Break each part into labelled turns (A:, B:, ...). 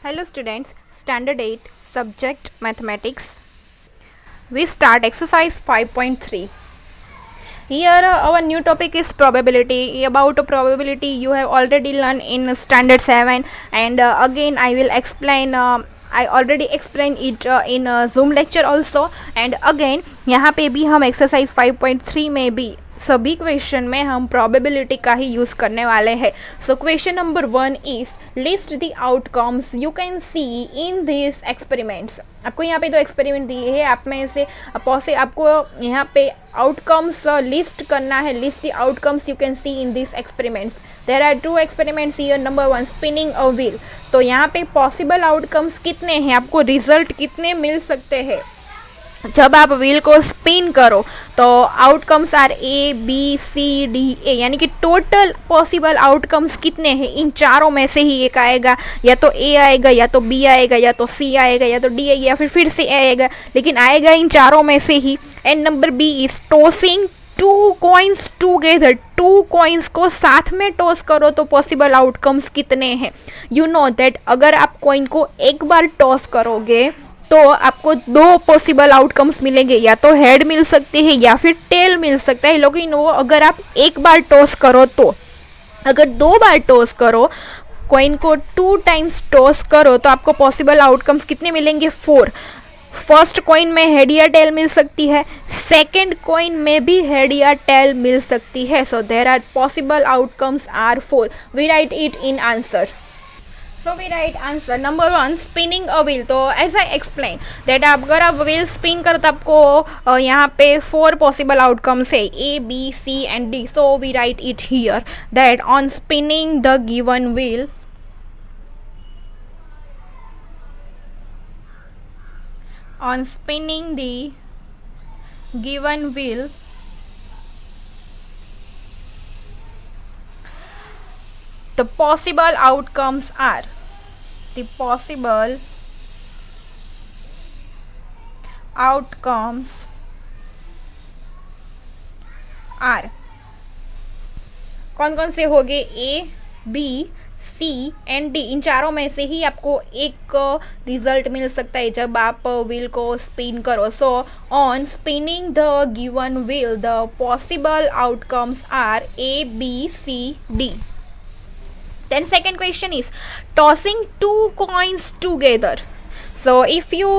A: Hello students, Standard 8, Subject Mathematics. We start exercise 5.3. Here our new topic is probability. About probability you have already learned in Standard 7, and again I will explain. I already explained it in Zoom lecture also, and again यहाँ पे भी हम exercise 5.3 में भी सभी question में हम probability का ही यूज़ करने वाले हैं. So question number 1 is list the outcomes you can see in this experiments. आपको यहाँ पे दो एक्सपेरिमेंट दिए हैं, आप में से आपको यहाँ पे आउटकम्स लिस्ट करना है. List the outcomes you can see in this experiments. There are 2 experiments here. Number 1 spinning a wheel. तो यहाँ पे पॉसिबल आउटकम्स कितने हैं, आपको रिजल्ट कितने मिल सकते हैं जब आप व्हील को स्पिन करो. तो outcomes are A B C D A, यानी कि टोटल पॉसिबल आउटकम्स कितने हैं. इन चारों में से ही एक आएगा, या तो ए आएगा, या तो बी आएगा, या तो सी आएगा, या तो डी आएगा, या फिर से ए आएगा, लेकिन आएगा इन चारों में से ही. And number B is tossing 2 coins together. 2 coins को साथ में टॉस करो तो पॉसिबल आउटकम्स कितने हैं. यू नो दैट अगर आप कॉइन को एक बार टॉस करोगे तो आपको 2 पॉसिबल आउटकम्स मिलेंगे, या तो हेड मिल सकते हैं या फिर टेल मिल सकता है. लेकिन वो अगर आप एक बार टॉस करो, तो अगर 2 बार टॉस करो, कॉइन को 2 टाइम्स टॉस करो, तो आपको पॉसिबल आउटकम्स कितने मिलेंगे, 4. फर्स्ट कॉइन में हेड या टेल मिल सकती है, सेकेंड कॉइन में भी हेड या टेल मिल सकती है. So there are possible outcomes are 4. We write it in answer. So we write answer number 1 spinning a wheel. तो as I explain that अगर आप व्हील स्पिन करो तो आपको यहाँ पे 4 पॉसिबल आउटकम्स है, A, B, C and D. So we write it here that on spinning the given wheel, on spinning the given wheel, the possible outcomes are, the possible outcomes are कौन कौन से हो गए, A B C and D. इन चारों में से ही आपको एक रिजल्ट मिल सकता है जब आप व्हील को स्पिन करो. So on spinning the given wheel the possible outcomes are A B C D. Then second question is tossing 2 coins together. So if you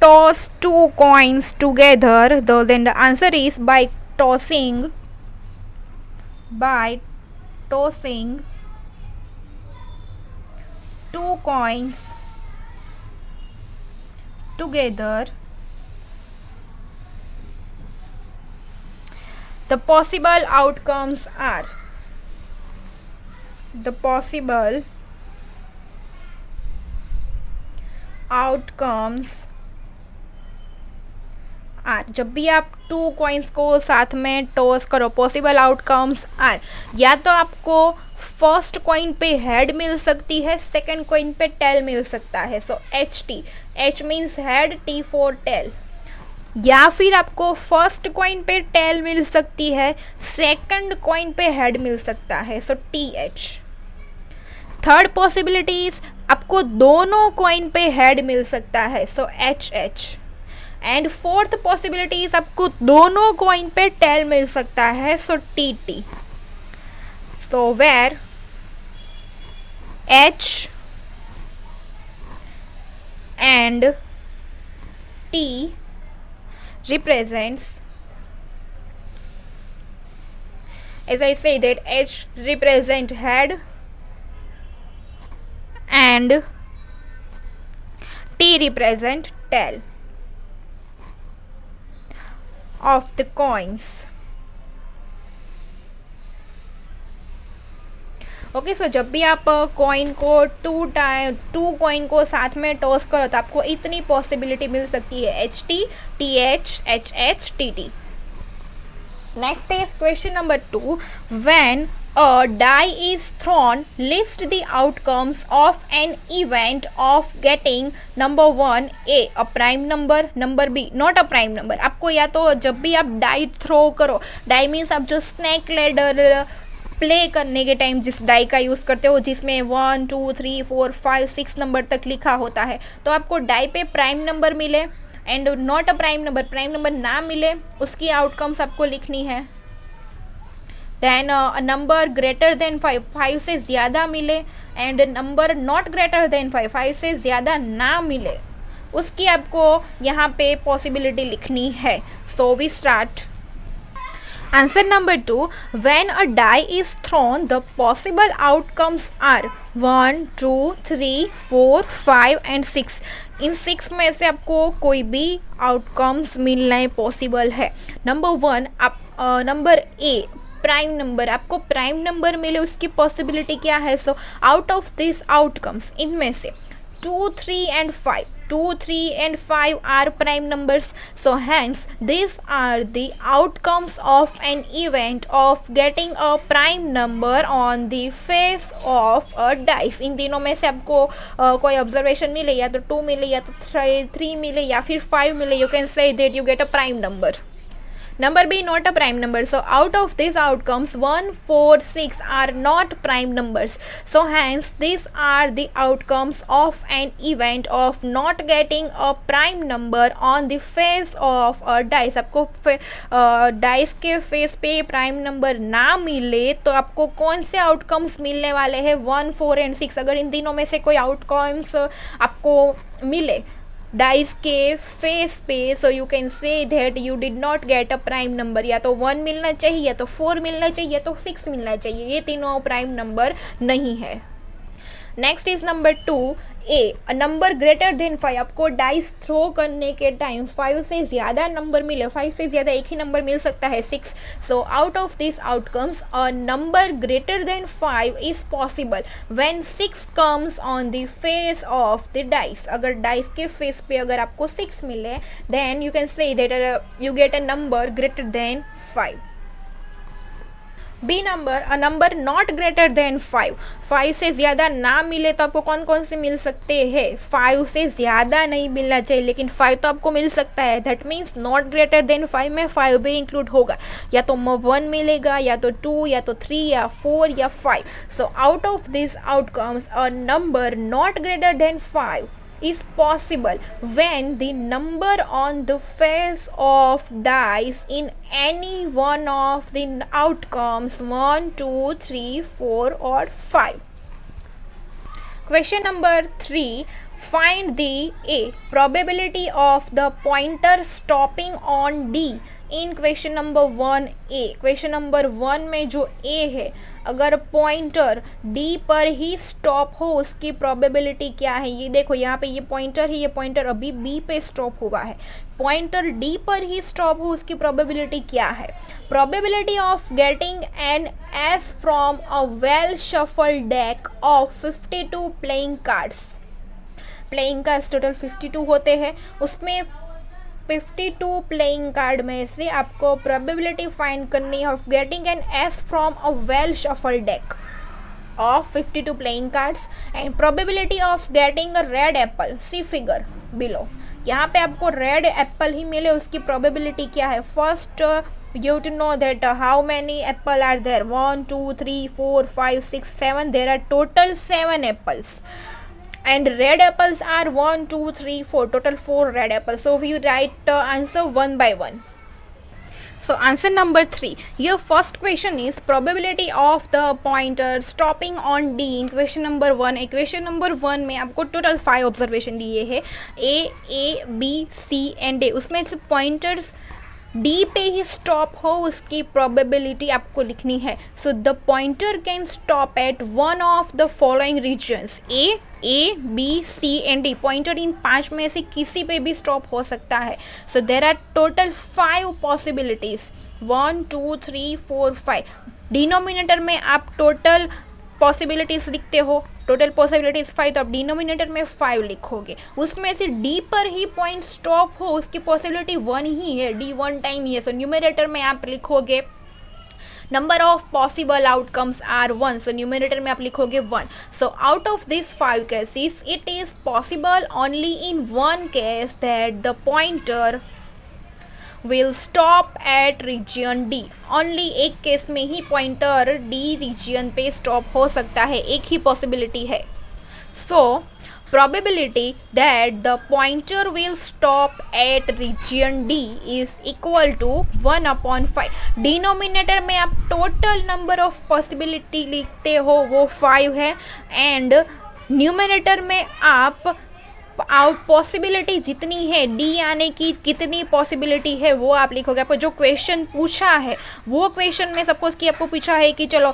A: toss 2 coins together, then the answer is by tossing 2 coins together, the possible outcomes are, the possible outcomes are. जब भी आप 2 coins को साथ में toss करो, possible outcomes are, या तो आपको फर्स्ट कॉइन पे हेड मिल सकती है, सेकंड कॉइन पे टेल मिल सकता है. So H T, H means head, T for tail. या फिर आपको फर्स्ट कॉइन पे टेल मिल सकती है, सेकंड कॉइन पे हेड मिल सकता है. So T H. Third possibilities आपको दोनों कॉइन पे हेड मिल सकता है. So H H. And fourth possibilities आपको दोनों कॉइन पे टेल मिल सकता है. So T T. So where H and T represents, as I say that H represent head and T represent tail of the coins. Okay. So जब भी आप coin को 2 कॉइन को साथ में टॉस करो तो आपको इतनी पॉसिबिलिटी मिल सकती है, H T, T H, H H, T T. Next is question number 2. When a die is thrown, list the outcomes of an event of getting number 1 a prime number, number b not a prime number. आपको या तो जब भी आप die throw करो, die means आप जो snack ladder play करने के टाइम जिस डाई का यूज़ करते हो जिसमें 1 2 3 4 5 6 नंबर तक लिखा होता है, तो आपको डाई पे प्राइम नंबर मिले and not a prime number ना मिले, उसकी आउटकम्स आपको लिखनी है। देन नंबर ग्रेटर देन 5 से ज़्यादा मिले and number not greater than 5 से ज़्यादा ना मिले, उसकी आपको यहाँ पे पॉसिबिलिटी लिखनी है। So we start. Answer number 2, when a die is thrown, the possible outcomes are 1 2 3 4 5 and 6। इन 6 में से आपको कोई भी आउटकम्स मिलना पॉसिबल है। नंबर 1, आप नंबर ए प्राइम नंबर, आपको प्राइम नंबर मिले, उसकी पॉसिबिलिटी क्या है? सो आउट ऑफ दिस आउटकम्स, इनमें से 2 3 and 5, 2 3 and 5 are prime numbers, so hence these are the outcomes of an event of getting a prime number on the face of a dice। इन तीनों में से आपको कोई ऑब्जर्वेशन मिले, या तो 2 मिले, या तो 3 मिले, या फिर 5 मिले, you can say that you get a prime number. Number B, not a prime number. So out of these outcomes, 1 4 6 are not prime numbers, so hence these are the outcomes of an event of not getting a prime number on the face of a dice। आपको dice के face पे prime number ना मिले तो आपको कौन से outcomes मिलने वाले हैं? 1 4 and 6। अगर इन तीनों में से कोई आउटकम्स आपको मिले डाइस के फेस पे, so you can say that you did not get a prime number. या तो 1 मिलना चाहिए, या तो 4 मिलना चाहिए, या तो 6 मिलना चाहिए, ये तीनों प्राइम नंबर नहीं है। Next is number 2 A, number greater than 5। आपको डाइस थ्रो करने के टाइम 5 से ज़्यादा नंबर मिले, 5 से ज़्यादा एक ही नंबर मिल सकता है, 6। So out of this outcomes a number greater than 5 is possible when 6 comes on the face of the dice. अगर डाइस के फेस पे अगर आपको 6 मिले, then you can say that you get a number greater than 5। B number, a number not greater than 5। 5 से ज़्यादा ना मिले तो आपको कौन कौन से मिल सकते हैं? 5 से ज़्यादा नहीं मिलना चाहिए, लेकिन 5 तो आपको मिल सकता है। That means not greater than 5 में 5 भी इंक्लूड होगा, या तो 1 मिलेगा, या तो 2, या तो 3, या 4, या 5। सो out of this outcomes a number not greater than 5 is possible when the number on the face of dice in any one of the outcomes 1 2 3 4 or 5। Question number 3, find the A probability of the pointer stopping on D in question number 1A। Question number 1 में जो A है, अगर pointer D पर ही stop हो उसकी probability क्या है? ये देखो यहाँ पे ये पॉइंटर है, ये पॉइंटर अभी B पे स्टॉप हुआ है, पॉइंटर D पर ही स्टॉप हो उसकी प्रोबेबिलिटी क्या है? Probability of getting N S from a well shuffled deck of 52 playing cards. Playing cards total 52 होते हैं, उसमें 52 प्लेइंग कार्ड में से आपको प्रोबेबिलिटी फाइंड करनी है of getting an ace from a well shuffle deck of 52 playing cards and probability of getting a red apple. See figure below. यहाँ पे आपको रेड एप्पल ही मिले, उसकी प्रोबेबिलिटी क्या है? First you to know that how many apple are there? 1 2 3 4 5 6 7। there are total 7 apples and red apples are 1 2 3 4, total 4 red apples। so we write answer one by one। so answer number 3, your first question is probability of the pointer stopping on D in question number 1। equation number 1 में आपको total 5 observation दिए हैं, A B C and D। उसमें से pointers D पे ही stop हो उसकी probability आपको लिखनी है। So the pointer can stop at one of the following regions, A B C and D। Pointer इन 5 में से किसी पे भी स्टॉप हो सकता है। So there are total 5 possibilities, 1 2 3 4 5। Denominator में आप टोटल पॉसिबिलिटीज लिखते हो, टोटल पॉसिबिलिटीज 5, तो आप डिनोमिनेटर में 5 लिखोगे। उसमें से D पर ही पॉइंट स्टॉप हो उसकी पॉसिबिलिटी 1 ही है, D 1 टाइम ही है। सो न्यूमरेटर में आप लिखोगे number of possible outcomes are 1, so numerator में आप लिखोगे 1। So out of this 5 cases it is possible only in 1 case that the pointer will stop at region D. Only एक case में ही पॉइंटर डी रीजन पे stop हो सकता है, एक ही पॉसिबिलिटी है। So probability that the pointer will stop at region D is equal to 1/5। Denominator में आप टोटल नंबर ऑफ पॉसिबिलिटी लिखते हो वो 5 है, एंड न्यूमिनेटर में आप पॉसिबिलिटी जितनी है डी आने की कितनी पॉसिबिलिटी है वो आप लिखोगे। आपको जो क्वेश्चन पूछा है वो क्वेश्चन में सपोज कि आपको पूछा है कि चलो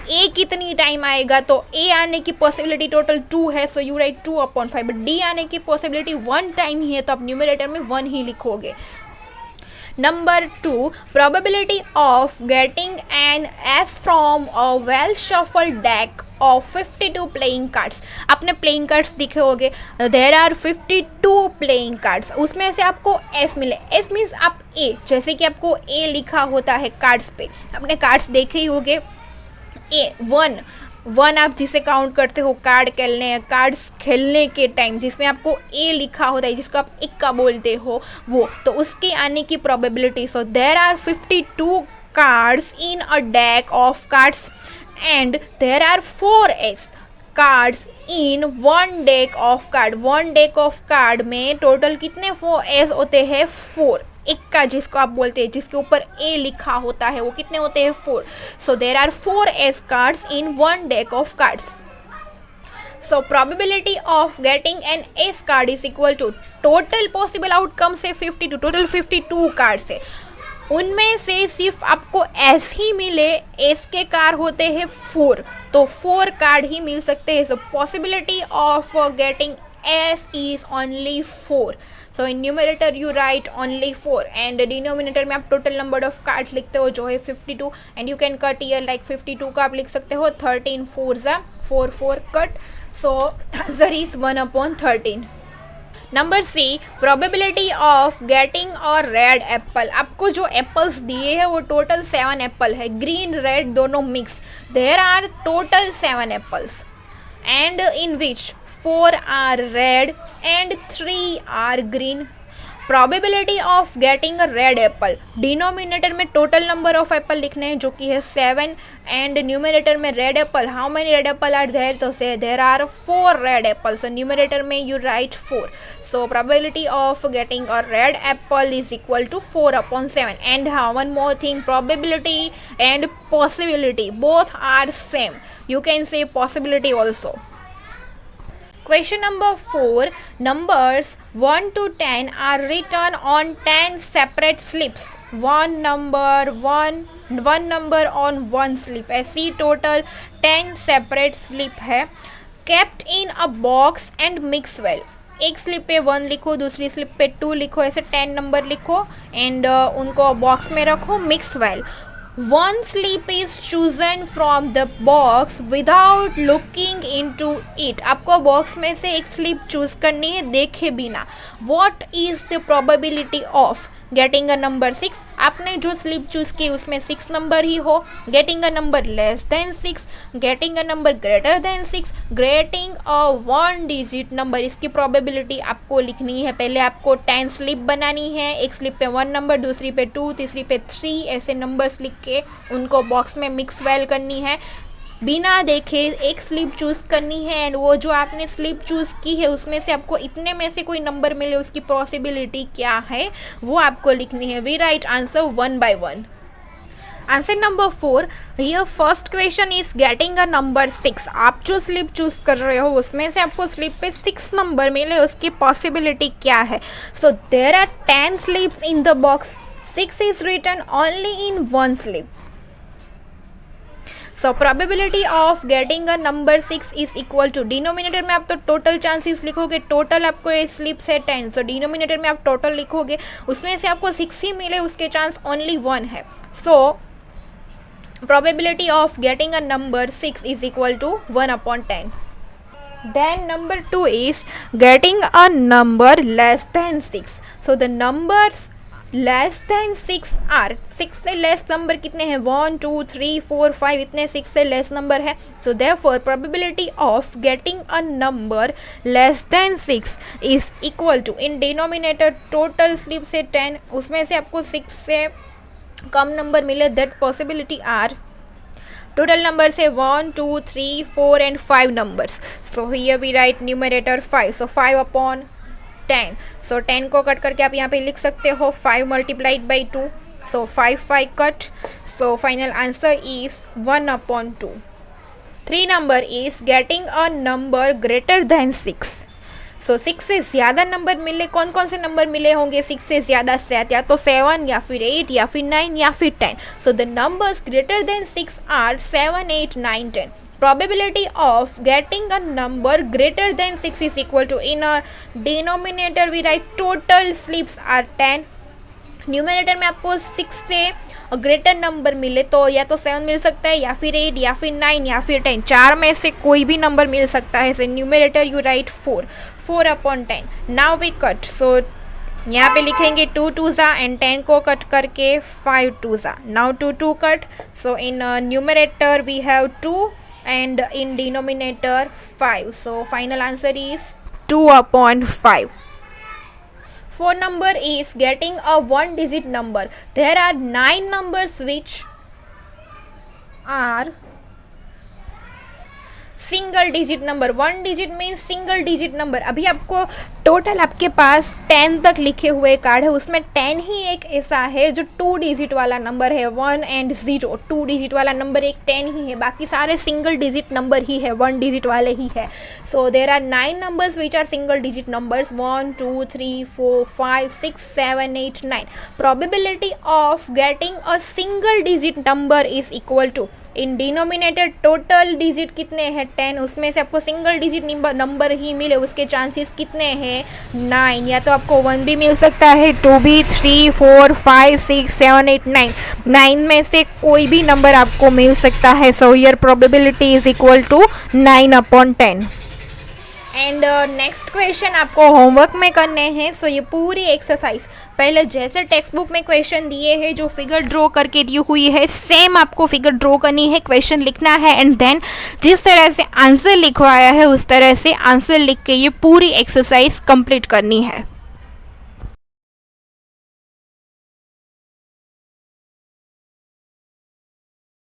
A: ए कितनी टाइम आएगा, तो ए आने की पॉसिबिलिटी टोटल 2 है, so you right 2/5। But D आने की पॉसिबिलिटी 1 टाइम ही है, तो आप न्यूमिनेटर में 1 ही लिखोगे। Number 2, probability of getting an S from a well shuffled deck of 52 playing cards। आपने playing cards दिखे होंगे, there are 52 playing cards, उसमें से आपको S मिले। S मीन्स आप A, जैसे कि आपको A लिखा होता है कार्ड्स पे, आपने कार्ड्स देखे ही होंगे। वन आप जिसे काउंट करते हो कार्ड्स खेलने के टाइम, जिसमें आपको ए लिखा होता है, जिसको आप इक्का बोलते हो वो, तो उसके आने की probability. So there are 52 cards in a deck of cards and there are 4 cards in one deck of card. One deck of card में टोटल कितने 4 होते हैं? 4। इक्का जिसको आप बोलते हैं, जिसके ऊपर ए लिखा होता है, वो कितने होते हैं? 4। So there are 4 cards in one deck of cards. So probability of getting an ace card is equal to total possible outcome से 52, टोटल 52 कार्ड्स है, उनमें से सिर्फ आपको एस ही मिले, एस के कार्ड होते हैं 4, तो 4 कार्ड ही मिल सकते हैं। So possibility of getting S is only 4। So in numerator you write only 4 and denominator में आप टोटल नंबर ऑफ कार्ड्स लिखते हो जो है 52, and you can cut here like 52 का आप लिख सकते हो 13 4 4 cut. So answer is 1/13। Number C, probability of getting a red apple. आपको जो एप्पल्स दिए हैं वो टोटल 7 एप्पल है, ग्रीन रेड दोनों mix. There are total 7 apples and in which 4 are red and 3 are green। Probability of getting a red apple, denominator में total number of apple लिखने हैं जो कि है 7, एंड न्यूमिनेटर में red apple, how many red apple are there, तो say there are 4 red apples. Numerator में you write 4। So probability of getting a red apple is equal to 4/7। And one more thing, probability and possibility both are same, you can say possibility also. Question number 4, numbers 1 to 10 are written on 10 separate slips। one number on one slip, ऐसी total 10 separate slip है। kept in a box and mix well, एक slip पे 1 लिखो, दूसरी slip पे 2 लिखो, ऐसे 10 number लिखो एंड उनको बॉक्स में रखो, mix well. One slip is chosen from the box without looking into it। आपको बॉक्स में से एक स्लिप चूज करनी है देखे बिना। What is the probability of getting a number 6? आपने जो स्लिप चूज की उसमें 6 नंबर ही हो, getting a number less than 6, getting a number greater than 6, getting a 1 digit number, इसकी प्रोबेबिलिटी आपको लिखनी है। पहले आपको 10 स्लिप बनानी है, एक स्लिप पे 1 नंबर, दूसरी पे 2, तीसरी पे 3, ऐसे नंबर्स लिख के उनको बॉक्स में मिक्स वेल करनी है, बिना देखे एक स्लिप चूज़ करनी है, एंड वो जो आपने स्लिप चूज़ की है उसमें से आपको इतने में से कोई नंबर मिले, उसकी पॉसिबिलिटी क्या है वो आपको लिखनी है। We write answer 1 by 1। Answer number 4, here first question is getting a number 6। आप जो स्लिप चूज़ कर रहे हो उसमें से आपको स्लिप पे 6 नंबर मिले, उसकी पॉसिबिलिटी क्या है। So there are 10 slips in the box, 6 is written only in 1 slip. So probability of getting a number 6 is equal to, denominator में आप तो टोटल चांसेस लिखोगे, टोटल आपको ये स्लिप्स है 10, सो डिनोमिनेटर में आप टोटल लिखोगे, उसमें से आपको 6 ही मिले, उसके चांस ओनली 1 है। So probability of getting a number 6 is equal to 1/10। Then number 2 is getting a number less than 6. So the numbers less than 6 are, 6 से लेस नंबर कितने हैं, 1 2 3 4 5, इतने 6 से लेस नंबर है. So therefore probability of getting a number less than 6 is equal to, in denominator total slip से 10, उसमें से आपको 6 से कम नंबर मिले, that possibility are total number से 1 2 3 4 and 5 numbers. So here we write numerator 5. So 5 upon 10. So 10 को कट करके आप यहाँ पे लिख सकते हो 5 multiplied by 2. So 5 cut. So final answer is 1 upon 2. 3 number is getting a number greater than 6. सो 6 से ज़्यादा नंबर मिले, कौन कौन से नंबर मिले होंगे 6 से ज़्यादा सेट, या तो 7 या फिर 8 या फिर 9 या फिर 10. So the numbers greater than 6 are 7 8 9 10. Probability of getting a number greater than 6 is equal to, in a denominator we write total slips are 10. Numerator में आपको 6 से ग्रेटर नंबर मिले तो या तो 7 मिल सकता है, या फिर 8 या फिर 9 या फिर 10, चार में से कोई भी नंबर मिल सकता है. So numerator you write 4 upon 10. Now we cut. So यहाँ पे लिखेंगे 2 2 ज़ा एंड 10 को कट करके 5 2 ज़ा. Now 2 2 cut. So in numerator we have 2 and in denominator 5. So final answer is 2 upon 5. 4 number is getting a 1 digit number. There are 9 numbers which are single digit number. 1 digit means single digit number. अभी आपको total आपके पास 10 तक लिखे हुए card है, उसमें 10 ही एक ऐसा है जो 2 डिजिट वाला नंबर है. 1 and 0 2 डिजिट वाला नंबर एक 10 ही है, बाकी सारे सिंगल डिजिट नंबर ही है, 1 डिजिट वाले ही है. So there are 9 numbers which are single digit numbers, 1 2 3 4 5 6 7 8 9. Probability of getting a single digit number is equal to, in denominator total digit कितने हैं 10, उसमें से आपको सिंगल डिजिट नंबर ही मिले, उसके चांसेस कितने हैं 9. या तो आपको 1 भी मिल सकता है, 2 भी, 3 4 5 6 7 8 9, 9 में से कोई भी नंबर आपको मिल सकता है. So here probability is equal to 9 upon 10. And next question आपको होमवर्क में करने हैं. सो ये पूरी एक्सरसाइज पहले जैसे टेक्स्ट बुक में क्वेश्चन दिए हैं, जो फिगर ड्रॉ करके दी हुई है, सेम आपको फिगर ड्रॉ करनी है, क्वेश्चन लिखना है एंड देन जिस तरह से आंसर लिखवाया है उस तरह से आंसर लिख के ये पूरी एक्सरसाइज कंप्लीट करनी है.